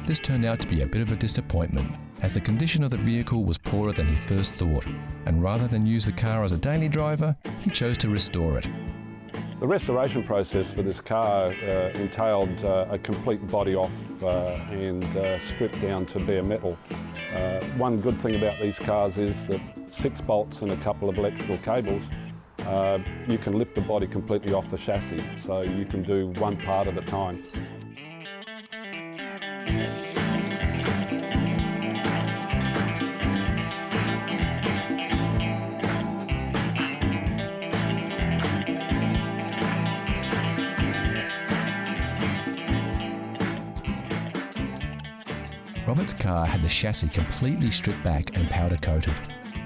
This turned out to be a bit of a disappointment, as the condition of the vehicle was poorer than he first thought, and rather than use the car as a daily driver, he chose to restore it. The restoration process for this car entailed a complete body off and stripped down to bare metal. One good thing about these cars is that 6 bolts and a couple of electrical cables, you can lift the body completely off the chassis, so you can do one part at a time. Robert's car had the chassis completely stripped back and powder coated.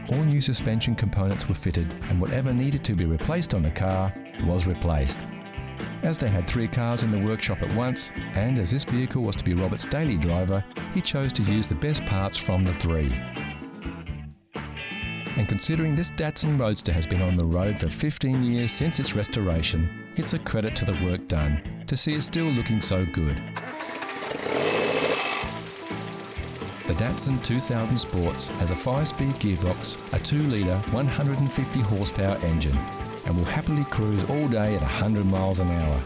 All new suspension components were fitted, and whatever needed to be replaced on the car was replaced. As they had 3 cars in the workshop at once, and as this vehicle was to be Robert's daily driver, he chose to use the best parts from the 3. And considering this Datsun Roadster has been on the road for 15 years since its restoration, it's a credit to the work done to see it still looking so good. The Datsun 2000 Sports has a 5-speed gearbox, a 2-litre 150 horsepower engine, and will happily cruise all day at 100 miles an hour.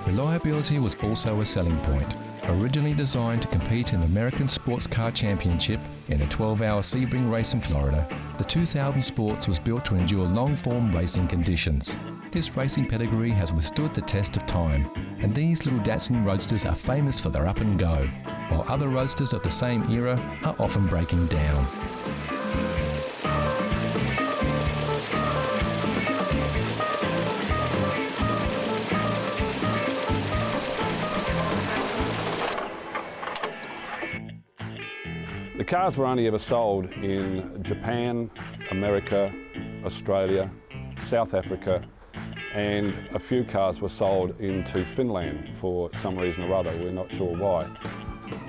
Reliability was also a selling point. Originally designed to compete in the American Sports Car Championship in a 12-hour Sebring race in Florida, the 2000 Sports was built to endure long-form racing conditions. This racing pedigree has withstood the test of time, and these little Datsun Roadsters are famous for their up and go, while other roadsters of the same era are often breaking down. The cars were only ever sold in Japan, America, Australia, South Africa, and a few cars were sold into Finland for some reason or other. We're not sure why.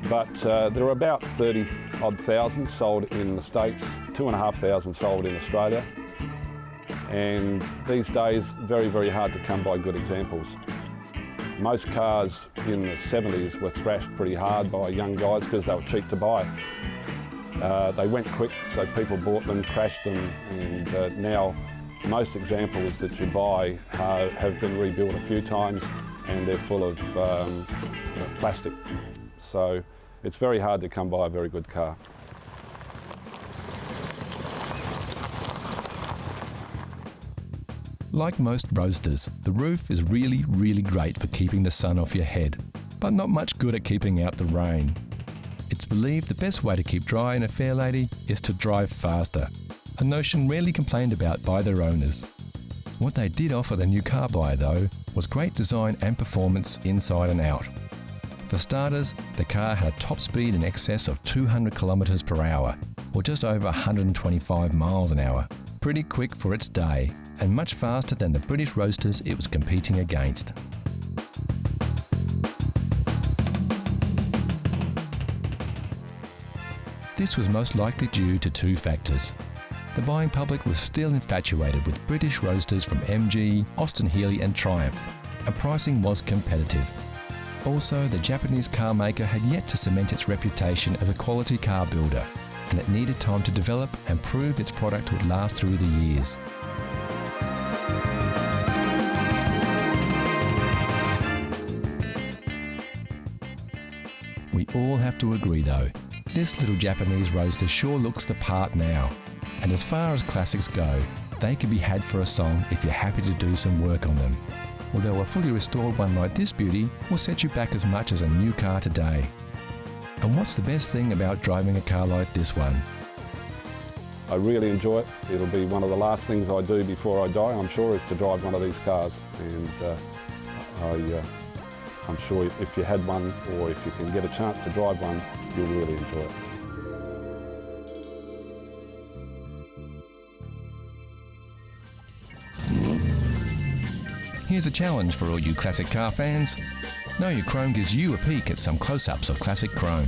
But there are about 30-odd thousand sold in the States, 2,500 sold in Australia. And these days, very, very hard to come by good examples. Most cars in the 70s were thrashed pretty hard by young guys because they were cheap to buy. They went quick, so people bought them, crashed them, and now most examples that you buy have been rebuilt a few times, and they're full of plastic. So it's very hard to come by a very good car. Like most roadsters, the roof is really, really great for keeping the sun off your head, but not much good at keeping out the rain. It's believed the best way to keep dry in a Fairlady is to drive faster, a notion rarely complained about by their owners. What they did offer the new car buyer, though, was great design and performance inside and out. For starters, the car had a top speed in excess of 200 kilometres per hour, or just over 125 miles an hour. Pretty quick for its day, and much faster than the British roadsters it was competing against. This was most likely due to 2 factors. The buying public was still infatuated with British roadsters from MG, Austin Healey and Triumph, and pricing was competitive. Also, the Japanese car maker had yet to cement its reputation as a quality car builder, and it needed time to develop and prove its product would last through the years. We all have to agree though, this little Japanese roadster sure looks the part now. And as far as classics go, they can be had for a song if you're happy to do some work on them. Although a fully restored one like this beauty will set you back as much as a new car today. And what's the best thing about driving a car like this one? I really enjoy it. It'll be one of the last things I do before I die, I'm sure, is to drive one of these cars. And I'm sure if you had one, or if you can get a chance to drive one, you'll really enjoy it. Here's a challenge for all you classic car fans. Know Your Chrome gives you a peek at some close-ups of classic chrome.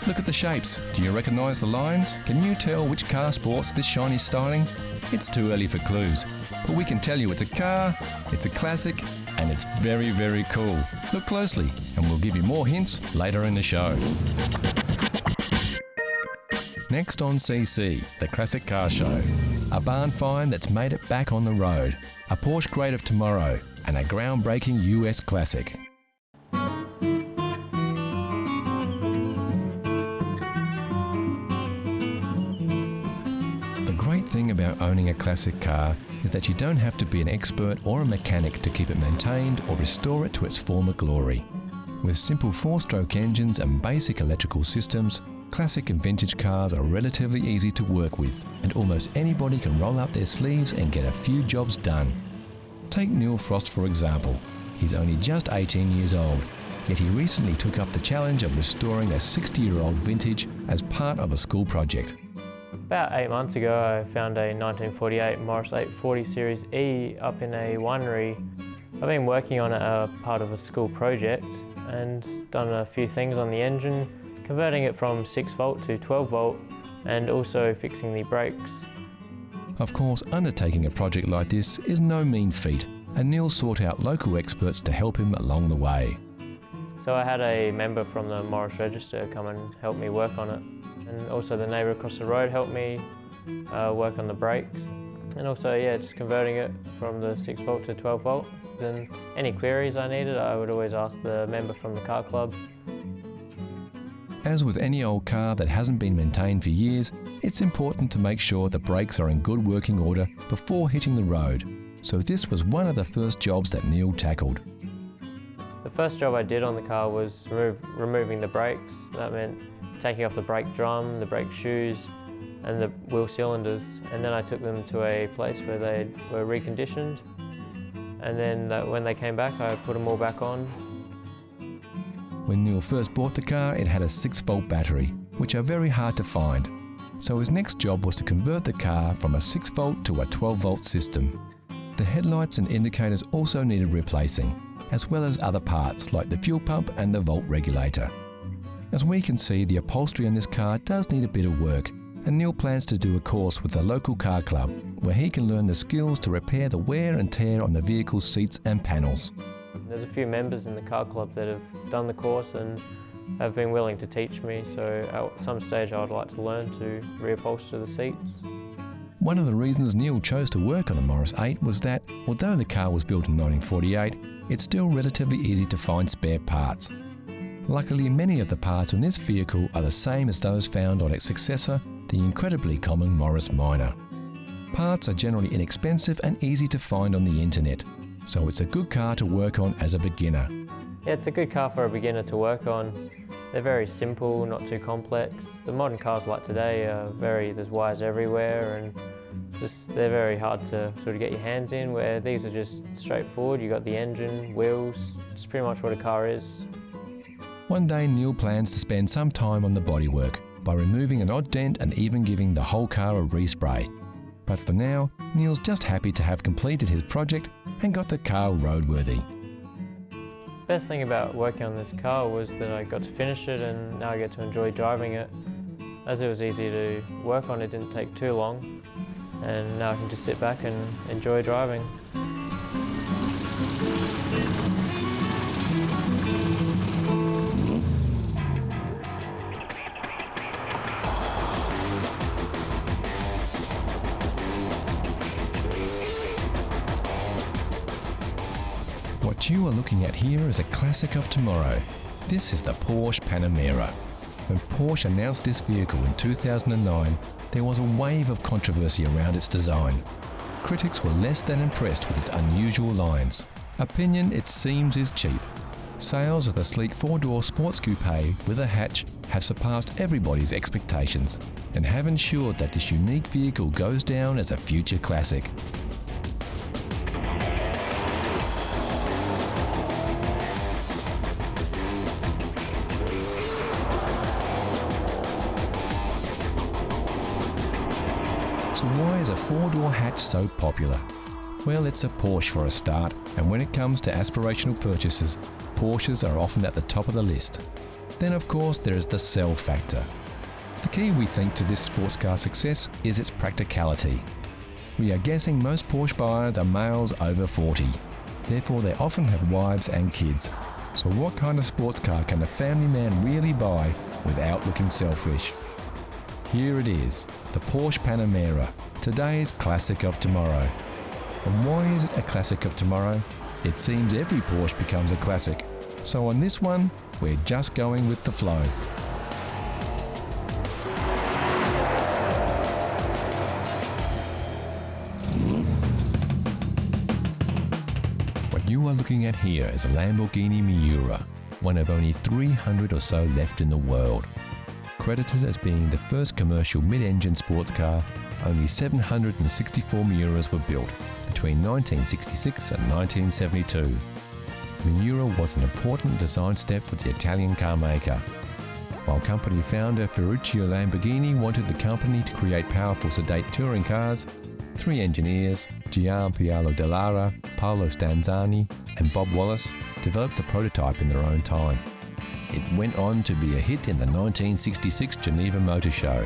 Look at the shapes. Do you recognise the lines? Can you tell which car sports this shiny styling? It's too early for clues, but we can tell you it's a car, it's a classic, and it's very, very cool. Look closely and we'll give you more hints later in the show. Next on CC, the Classic Car Show. A barn find that's made it back on the road. A Porsche great of tomorrow and a groundbreaking US classic. The great thing about owning a classic car is that you don't have to be an expert or a mechanic to keep it maintained or restore it to its former glory. With simple four-stroke engines and basic electrical systems, classic and vintage cars are relatively easy to work with, and almost anybody can roll up their sleeves and get a few jobs done. Take Neil Frost for example. He's only just 18 years old, yet he recently took up the challenge of restoring a 60-year-old vintage as part of a school project. About 8 months ago, I found a 1948 Morris 840 Series E up in a winery. I've been working on it as part of a school project and done a few things on the engine, converting it from 6 volt to 12 volt and also fixing the brakes. Of course, undertaking a project like this is no mean feat, and Neil sought out local experts to help him along the way. So I had a member from the Morris Register come and help me work on it. And also the neighbour across the road helped me work on the brakes. And also, just converting it from the 6 volt to 12 volt. And any queries I needed, I would always ask the member from the car club. As with any old car that hasn't been maintained for years, it's important to make sure the brakes are in good working order before hitting the road. So this was one of the first jobs that Neil tackled. The first job I did on the car was removing the brakes. That meant taking off the brake drum, the brake shoes and the wheel cylinders, and then I took them to a place where they were reconditioned, and then when they came back I put them all back on. When Neil first bought the car, it had a 6-volt battery, which are very hard to find. So his next job was to convert the car from a 6-volt to a 12-volt system. The headlights and indicators also needed replacing, as well as other parts like the fuel pump and the volt regulator. As we can see, the upholstery on this car does need a bit of work, and Neil plans to do a course with the local car club, where he can learn the skills to repair the wear and tear on the vehicle's seats and panels. There's a few members in the car club that have done the course and have been willing to teach me, so at some stage I would like to learn to reupholster the seats. One of the reasons Neil chose to work on a Morris 8 was that, although the car was built in 1948, it's still relatively easy to find spare parts. Luckily, many of the parts on this vehicle are the same as those found on its successor, the incredibly common Morris Minor. Parts are generally inexpensive and easy to find on the internet, so it's a good car to work on as a beginner. Yeah, it's a good car for a beginner to work on. They're very simple, not too complex. The modern cars like today are there's wires everywhere and they're very hard to sort of get your hands in, where these are just straightforward. You've got the engine, wheels, just pretty much what a car is. One day Neil plans to spend some time on the bodywork by removing an odd dent and even giving the whole car a respray. But for now, Neil's just happy to have completed his project and got the car roadworthy. The best thing about working on this car was that I got to finish it and now I get to enjoy driving it. As it was easy to work on, it didn't take too long, and now I can just sit back and enjoy driving. What you are looking at here is a classic of tomorrow. This is the Porsche Panamera. When Porsche announced this vehicle in 2009, there was a wave of controversy around its design. Critics were less than impressed with its unusual lines. Opinion, it seems, is cheap. Sales of the sleek four-door sports coupe with a hatch have surpassed everybody's expectations and have ensured that this unique vehicle goes down as a future classic. So why is a four-door hatch so popular? Well, it's a Porsche for a start, and when it comes to aspirational purchases, Porsches are often at the top of the list. Then of course there is the sell factor. The key, we think, to this sports car success is its practicality. We are guessing most Porsche buyers are males over 40. Therefore, they often have wives and kids. So what kind of sports car can a family man really buy without looking selfish? Here it is, the Porsche Panamera, today's classic of tomorrow. And why is it a classic of tomorrow? It seems every Porsche becomes a classic. So on this one, we're just going with the flow. What you are looking at here is a Lamborghini Miura, one of only 300 or so left in the world. Credited as being the first commercial mid-engine sports car, only 764 Miuras were built between 1966 and 1972. Miura was an important design step for the Italian car maker. While company founder Ferruccio Lamborghini wanted the company to create powerful sedate touring cars, three engineers, Gianpaolo Dallara, Paolo Stanzani and Bob Wallace, developed the prototype in their own time. It went on to be a hit in the 1966 Geneva Motor Show,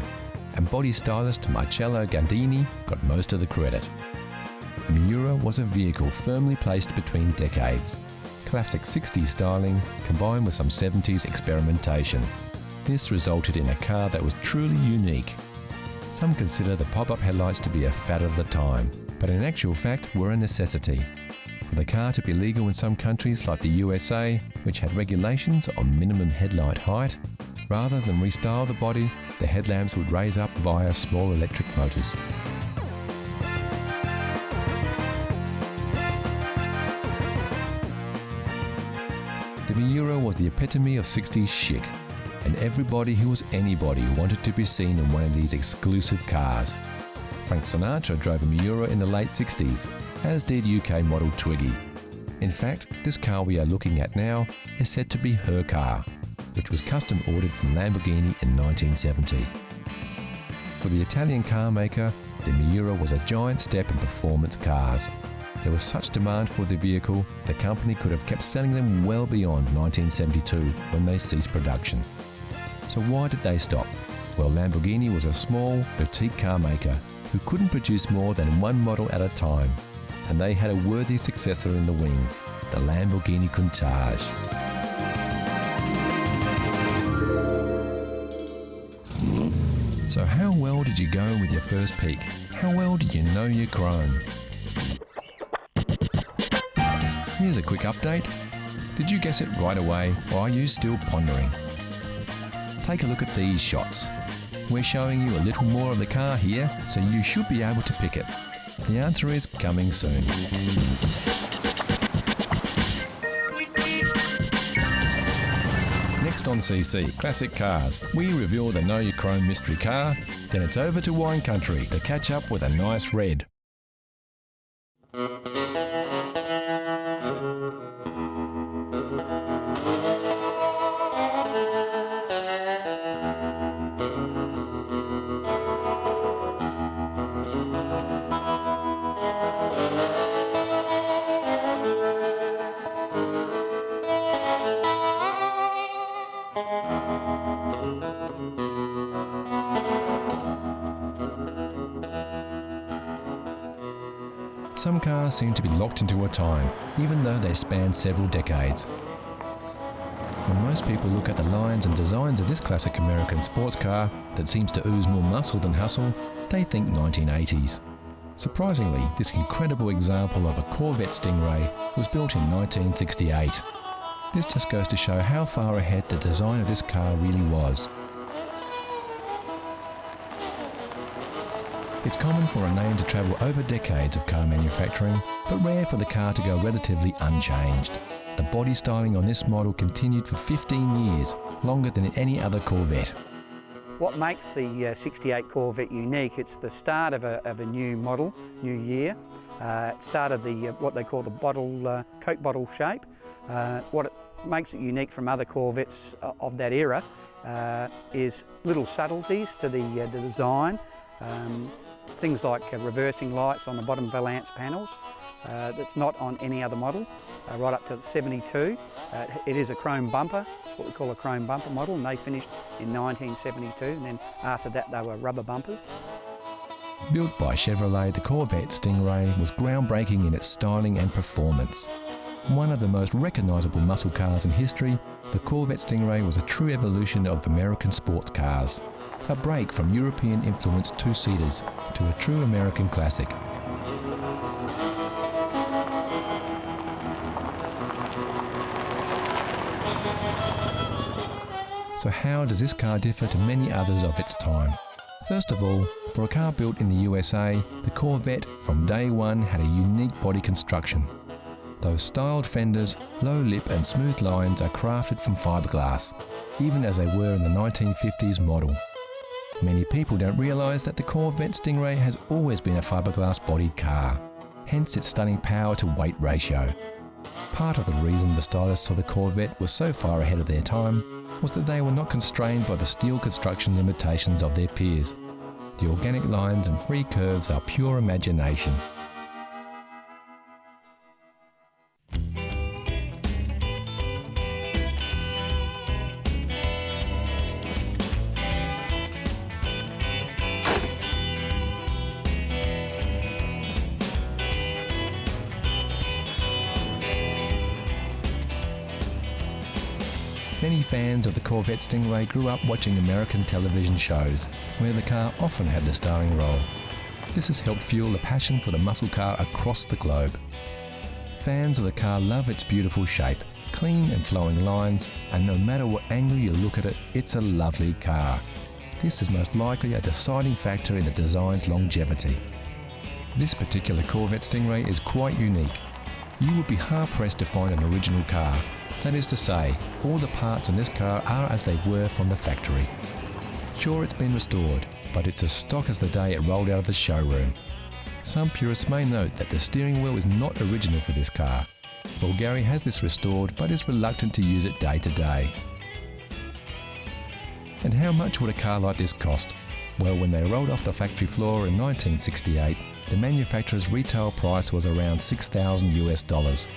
and body stylist Marcello Gandini got most of the credit. The Miura was a vehicle firmly placed between decades. Classic 60s styling combined with some 70s experimentation. This resulted in a car that was truly unique. Some consider the pop-up headlights to be a fad of the time, but in actual fact were a necessity. For the car to be legal in some countries like the USA, which had regulations on minimum headlight height, rather than restyle the body, the headlamps would raise up via small electric motors. The Miura was the epitome of 60s chic, and everybody who was anybody wanted to be seen in one of these exclusive cars. Frank Sinatra drove a Miura in the late 60s, as did UK model Twiggy. In fact, this car we are looking at now is said to be her car, which was custom ordered from Lamborghini in 1970. For the Italian car maker, the Miura was a giant step in performance cars. There was such demand for the vehicle, the company could have kept selling them well beyond 1972 when they ceased production. So why did they stop? Well, Lamborghini was a small, boutique car maker who couldn't produce more than one model at a time, and they had a worthy successor in the wings, the Lamborghini Countach. So how well did you go with your first peek? How well did you know your chrome? Here's a quick update. Did you guess it right away, or are you still pondering? Take a look at these shots. We're showing you a little more of the car here, so you should be able to pick it. The answer is coming soon. Next on CC Classic Cars, we reveal the Know Your Chrome mystery car, then it's over to wine country to catch up with a nice red. Some cars seem to be locked into a time, even though they span several decades. When most people look at the lines and designs of this classic American sports car that seems to ooze more muscle than hustle, they think 1980s. Surprisingly, this incredible example of a Corvette Stingray was built in 1968. This just goes to show how far ahead the design of this car really was. It's common for a name to travel over decades of car manufacturing, but rare for the car to go relatively unchanged. The body styling on this model continued for 15 years, longer than any other Corvette. What makes the 68 Corvette unique, it's the start of a new model, new year. It started what they call the Coke bottle shape. What it makes it unique from other Corvettes of that era is little subtleties to the design. Things like reversing lights on the bottom valance panels. That's not on any other model, right up to 72. It is a chrome bumper, what we call a chrome bumper model, and they finished in 1972, and then after that they were rubber bumpers. Built by Chevrolet, the Corvette Stingray was groundbreaking in its styling and performance. One of the most recognisable muscle cars in history, the Corvette Stingray was a true evolution of American sports cars. A break from European-influenced two-seaters to a true American classic. So how does this car differ to many others of its time? First of all, for a car built in the USA, the Corvette from day one had a unique body construction. Those styled fenders, low lip and smooth lines are crafted from fiberglass, even as they were in the 1950s model. Many people don't realise that the Corvette Stingray has always been a fiberglass-bodied car, hence its stunning power to weight ratio. Part of the reason the stylists of the Corvette were so far ahead of their time was that they were not constrained by the steel construction limitations of their peers. The organic lines and free curves are pure imagination. Many fans of the Corvette Stingray grew up watching American television shows, where the car often had the starring role. This has helped fuel the passion for the muscle car across the globe. Fans of the car love its beautiful shape, clean and flowing lines, and no matter what angle you look at it, it's a lovely car. This is most likely a deciding factor in the design's longevity. This particular Corvette Stingray is quite unique. You would be hard-pressed to find an original car. That is to say, all the parts in this car are as they were from the factory. Sure, it's been restored, but it's as stock as the day it rolled out of the showroom. Some purists may note that the steering wheel is not original for this car. Well, Gary has this restored, but is reluctant to use it day to day. And how much would a car like this cost? Well, when they rolled off the factory floor in 1968, the manufacturer's retail price was around $6,000,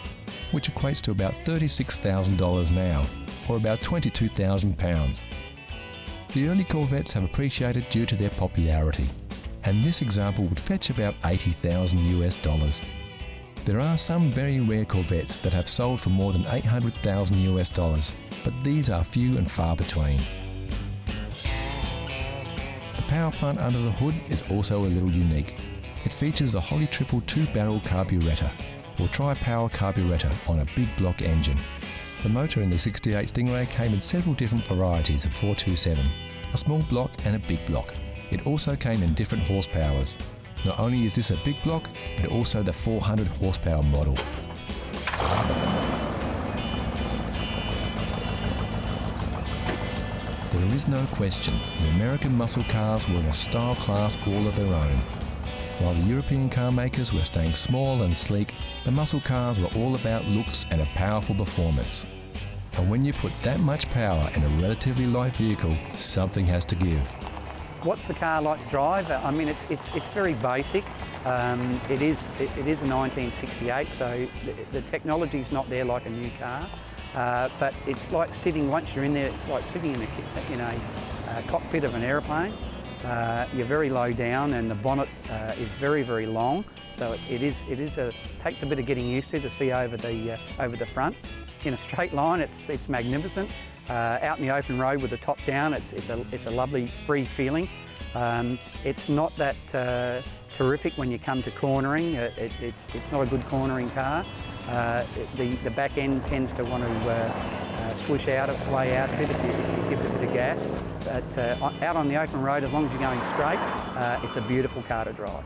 which equates to about $36,000 now, or about £22,000. The early Corvettes have appreciated due to their popularity, and this example would fetch about $80,000. There are some very rare Corvettes that have sold for more than $800,000, but these are few and far between. The power plant under the hood is also a little unique. It features a Holley Triple 2-barrel carburettor, or tri-power carburettor on a big block engine. The motor in the 68 Stingray came in several different varieties of 427, a small block and a big block. It also came in different horsepowers. Not only is this a big block, but also the 400 horsepower model. There is no question, the American muscle cars were in a style class all of their own. While the European car makers were staying small and sleek, the muscle cars were all about looks and a powerful performance. And when you put that much power in a relatively light vehicle, something has to give. What's the car like to drive? I mean, it's very basic. It is a 1968, so the technology's not there like a new car. But it's like sitting, once you're in there, it's like sitting in a cockpit of an aeroplane. You're very low down, and the bonnet is very, very long. So it takes a bit of getting used to see over the front. In a straight line, it's magnificent. Out in the open road with the top down, it's a lovely free feeling. It's not that terrific when you come to cornering. It's not a good cornering car. The back end tends to want to sway out a bit if you give it a bit of gas. But out on the open road, as long as you're going straight, it's a beautiful car to drive.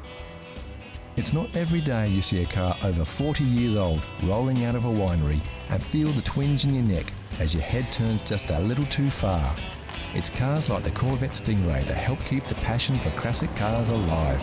It's not every day you see a car over 40 years old rolling out of a winery and feel the twinge in your neck as your head turns just a little too far. It's cars like the Corvette Stingray that help keep the passion for classic cars alive.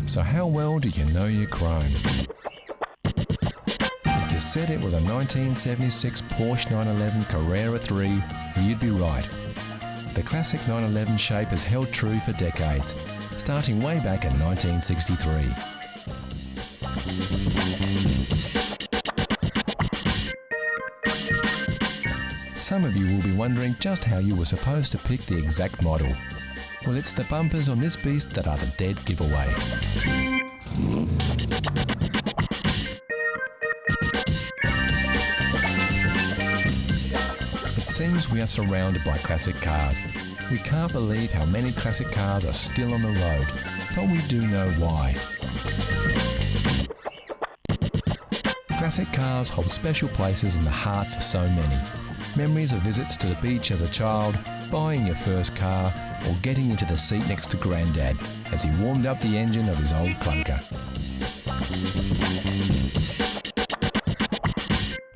So how well do you know your chrome? If you said it was a 1976 Porsche 911 Carrera 3, you'd be right. The classic 911 shape has held true for decades, starting way back in 1963. Some of you will be wondering just how you were supposed to pick the exact model. Well, it's the bumpers on this beast that are the dead giveaway. It seems we are surrounded by classic cars. We can't believe how many classic cars are still on the road, but we do know why. Classic cars hold special places in the hearts of so many. Memories of visits to the beach as a child, buying your first car, or getting into the seat next to Grandad as he warmed up the engine of his old clunker.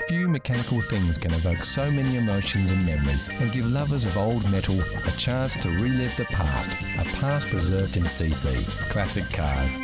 Few mechanical things can evoke so many emotions and memories and give lovers of old metal a chance to relive the past, a past preserved in CC, classic cars.